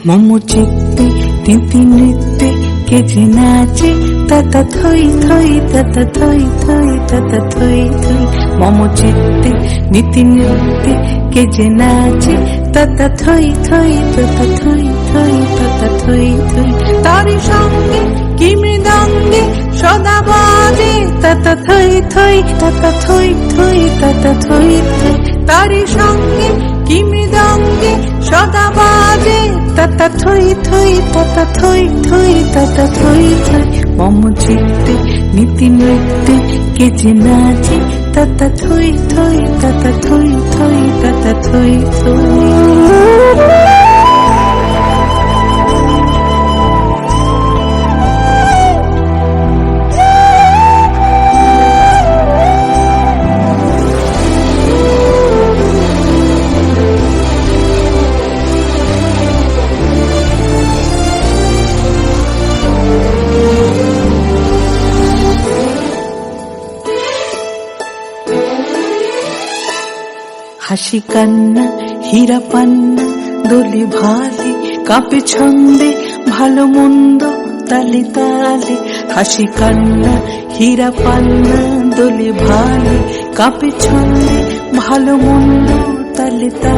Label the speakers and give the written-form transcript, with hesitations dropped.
Speaker 1: মম চিত্তে তিতি নৃত্যে কে যে নাচে তাতা থই থই তাতা থই থই তাতা থই থই। মম চিত্তে নীতি নৃত্যে কে যে নাচে তাতা থই থই তাতা থই থই তাতা থই থই। তারি সঙ্গে কি মৃদঙ্গে সদা বাজে তাতা থই থই তাতা থই থই তাতা থই থই। তারি সঙ্গে কি মৃদঙ্গে সদা বাজে তাতা থই থই তাতা থই থই তাতা থই থই। মম চিত্তে নীতি নৃত্যে কে যে নাচে তাতা থই থই তাতা থই থই তাতা থই থই। হাসি কান্না হীরা পান্না দোলে ভালে কাঁপে ছন্দে ভালো মন্দ তালে তালে। হাসি কান্না হীরা পান্না দোলে ভালে কাঁপে ছন্দে ভালো মন্দ তালে তালে।